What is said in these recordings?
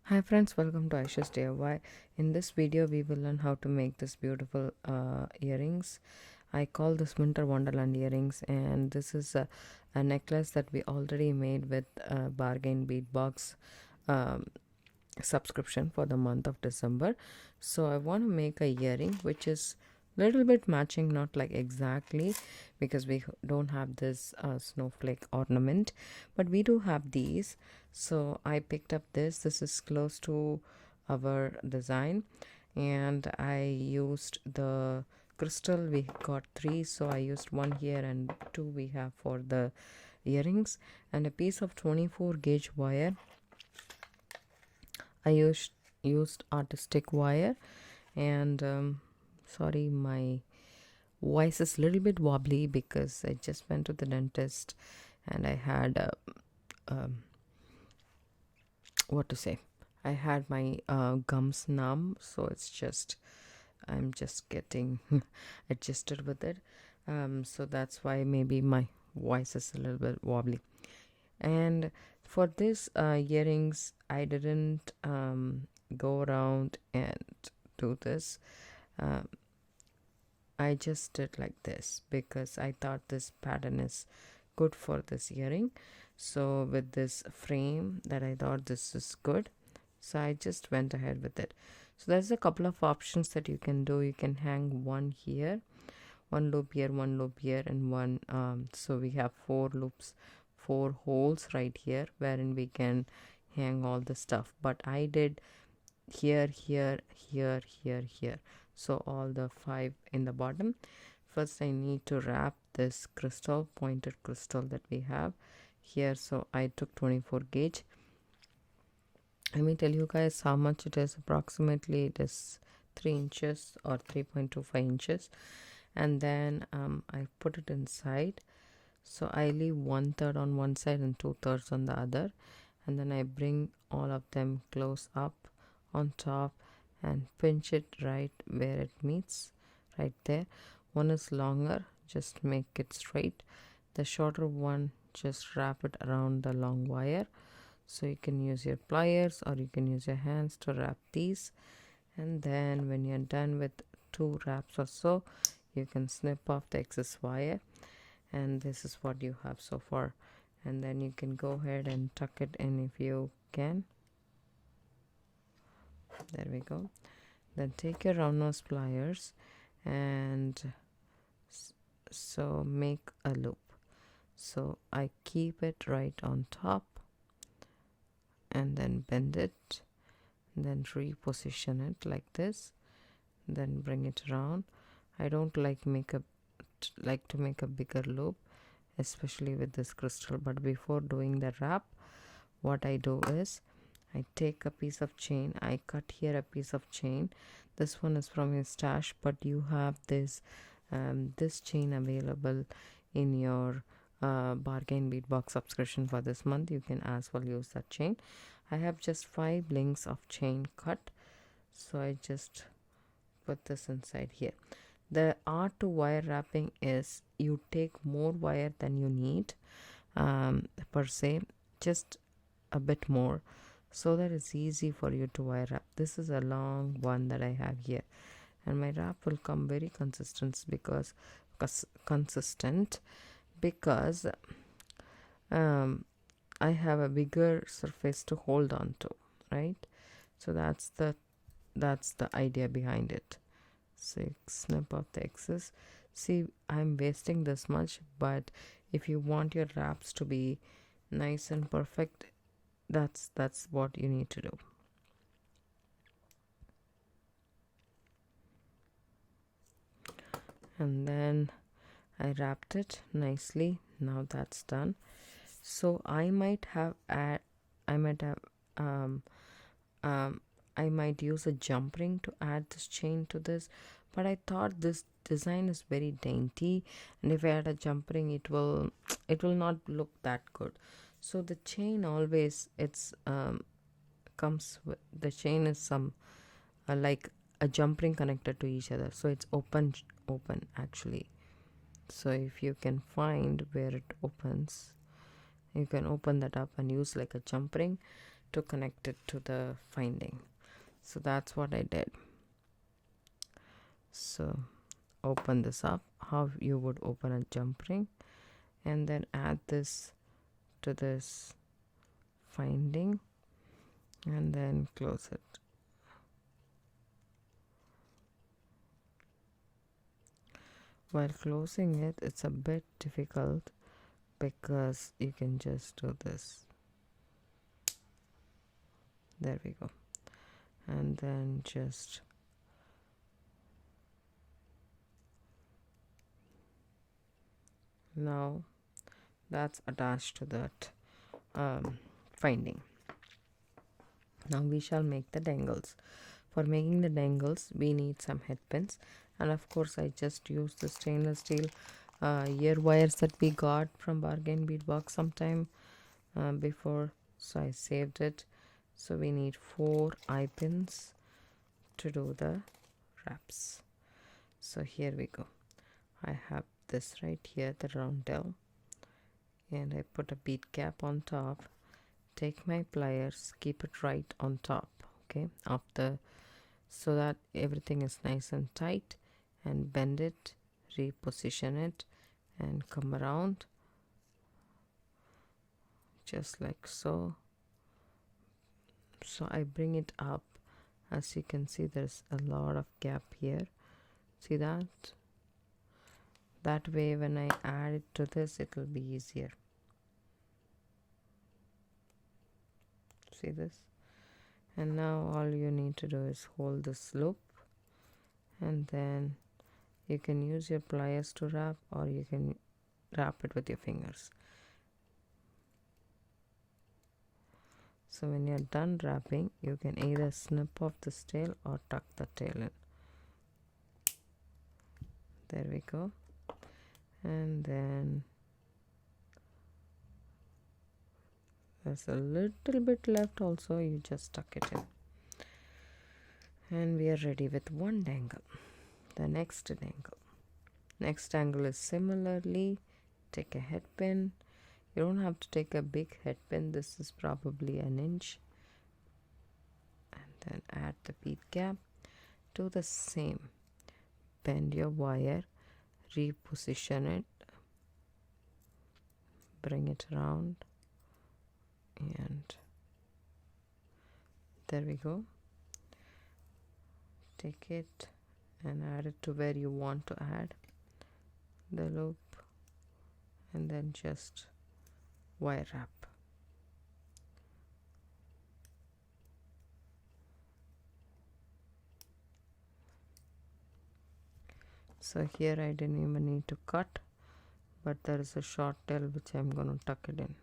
Hi friends, welcome to Aisha's DIY. In this video, we will learn how to make this beautiful earrings. I call this Winter Wonderland earrings, and this is a necklace that we already made with a bargain bead box um, subscription for the month of December. So I want to make a earring which is little bit matching, not like exactly, because we don't have this snowflake ornament, but we do have these. So I picked up this is close to our design, and I used the crystal. We got three, so I used one here and two we have for the earrings, and a piece of 24 gauge wire. I used artistic wire, and sorry, my voice is a little bit wobbly because I just went to the dentist and I had what to say. I had my gums numb, so I'm just getting adjusted with it. So that's why maybe my voice is a little bit wobbly. And for this earrings, I didn't go around and do this. Um, I just did like this because I thought this pattern is good for this earring. So with this frame that I thought this is good, so I just went ahead with it. So there's a couple of options that you can do. You can hang one here, one loop here, one loop here, and one so we have four loops, four holes right here wherein we can hang all the stuff. But I did here, here, here, here, here, so all the five in the bottom. First I need to wrap this crystal, pointed crystal that we have here. So I took 24 gauge. Let me tell you guys how much it is. Approximately it is 3 inches or 3.25 inches, and then I put it inside. So I leave 1/3 on one side and 2/3 on the other, and then I bring all of them close up on top and pinch it right where it meets, right there. One is longer, just make it straight. The shorter one, just wrap it around the long wire. So you can use your pliers or you can use your hands to wrap these, and then when you're done with 2 wraps or so, you can snip off the excess wire, and this is what you have so far. And then you can go ahead and tuck it in if you can. There we go. Then take your round nose pliers and so make a loop. So I keep it right on top and then bend it, then reposition it like this, then bring it around. I don't like to make a bigger loop, especially with this crystal. But before doing the wrap, what I do is I take a piece of chain. I cut here a piece of chain. This one is from your stash, but you have this chain available in your bargain bead box subscription for this month. You can as well use that chain. I have just 5 links of chain cut, so I just put this inside here. The art to wire wrapping is you take more wire than you need, per se, just a bit more, so that it's easy for you to wire wrap. This is a long one that I have here, and my wrap will come very consistent because I have a bigger surface to hold on to, right? So that's the idea behind it. So you snip off the excess. See, I'm wasting this much, but if you want your wraps to be nice and perfect, that's what you need to do. And then I wrapped it nicely. Now that's done. So I might use a jump ring to add this chain to this, but I thought this design is very dainty, and if I add a jump ring, it will not look that good. So the chain always comes with the chain is some like a jump ring connected to each other, so it's open actually. So if you can find where it opens, you can open that up and use like a jump ring to connect it to the finding. So that's what I did. So open this up how you would open a jump ring, and then add this to this finding and then close it. While closing it, it's a bit difficult because you can just do this. There we go. And then just now that's attached to that finding. Now we shall make the dangles. For making the dangles, we need some head pins, and of course I just used the stainless steel ear wires that we got from Bargain Bead Box sometime before, so I saved it. So we need 4 eye pins to do the wraps. So here we go. I have this right here, the roundel, and I put a bead cap on top. Take my pliers, keep it right on top, okay, of the, so that everything is nice and tight, and bend it, reposition it, and come around just like so. So I bring it up. As you can see, there's a lot of gap here. See that? That way when I add it to this, it will be easier. See this? And now all you need to do is hold this loop, and then you can use your pliers to wrap, or you can wrap it with your fingers. So when you're done wrapping, you can either snip off this tail or tuck the tail in. There we go. And then there's a little bit left also, you just tuck it in. And we are ready with one dangle. The next dangle. Next dangle is similarly, take a head pin. You don't have to take a big head pin, this is probably an inch. And then add the bead cap. Do the same. Bend your wire, reposition it, bring it around, and there we go. Take it and add it to where you want to add the loop, and then just wire wrap. So here I didn't even need to cut, but there is a short tail which I'm going to tuck it in.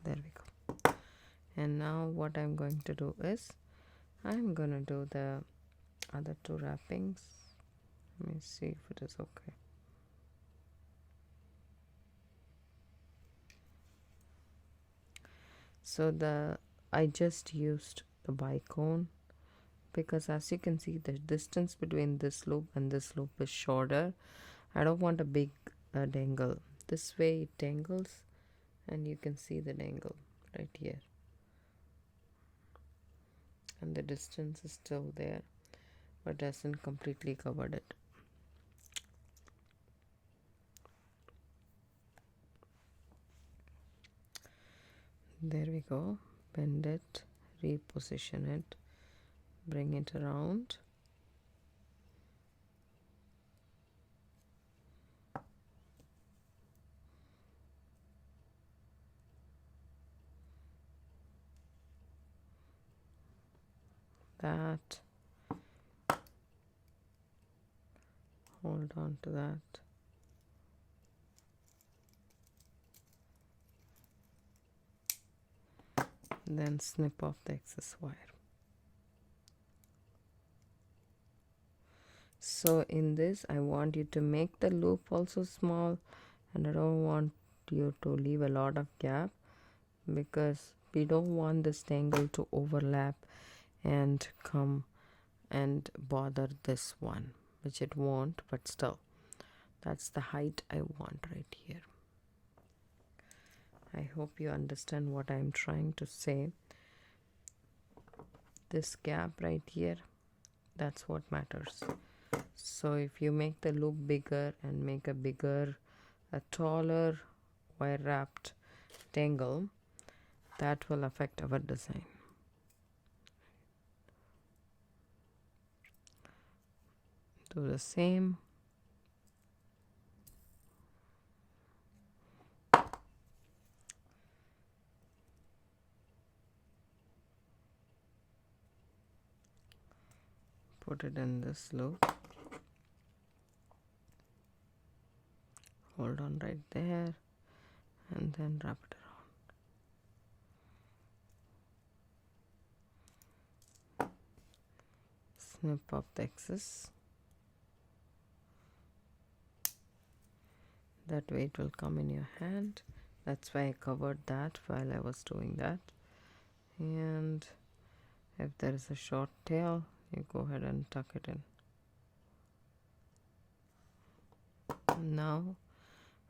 There we go. And now what I'm going to do is I'm going to do the other 2 wrappings. Let me see if it is okay. So I just used the bicone, because as you can see, the distance between this loop and this loop is shorter. I don't want a big dangle. This way it dangles, and you can see the dangle right here, and the distance is still there but doesn't completely cover it. There we go. Bend it, reposition it, bring it around, that, hold on to that, then snip off the excess wire. So in this, I want you to make the loop also small, and I don't want you to leave a lot of gap, because we don't want this tangle to overlap and come and bother this one, which it won't, but still that's the height I want right here. I hope you understand what I'm trying to say. This gap right here, that's what matters. So if you make the loop bigger and make a taller wire wrapped tangle, that will affect our design. Do the same. Put it in this loop. Hold on right there and then wrap it around. Snip off the excess. That way it will come in your hand. That's why I covered that while I was doing that. And if there is a short tail, you go ahead and tuck it in. Now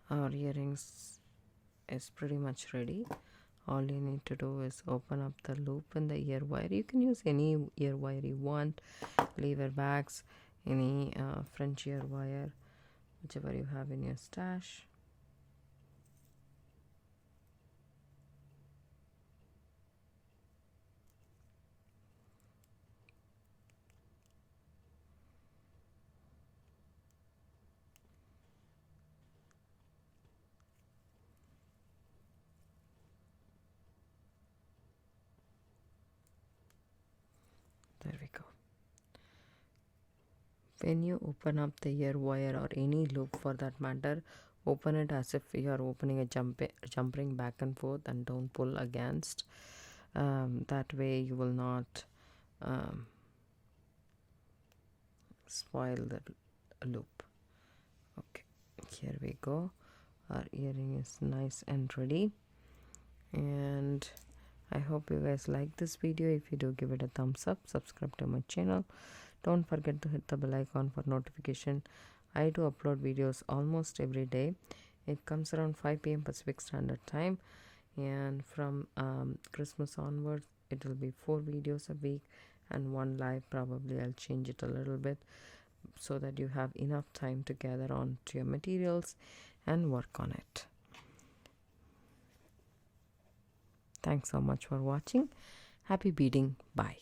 our earrings is pretty much ready. All you need to do is open up the loop in the ear wire. You can use any ear wire you want, lever backs, any French ear wire, whichever you have in your stash. There we go. When you open up the ear wire or any loop for that matter, open it as if you are opening a jump ring back and forth, and don't pull against. That way you will not spoil the loop. Okay, here we go. Our earring is nice and ready, and I hope you guys like this video. If you do, give it a thumbs up, subscribe to my channel. Don't forget to hit the bell icon for notification. I do upload videos almost every day. It comes around 5 p.m. Pacific Standard Time, and from Christmas onwards it will be 4 videos a week and 1 live. Probably I'll change it a little bit so that you have enough time to gather on to your materials and work on it. Thanks so much for watching. Happy beading. Bye.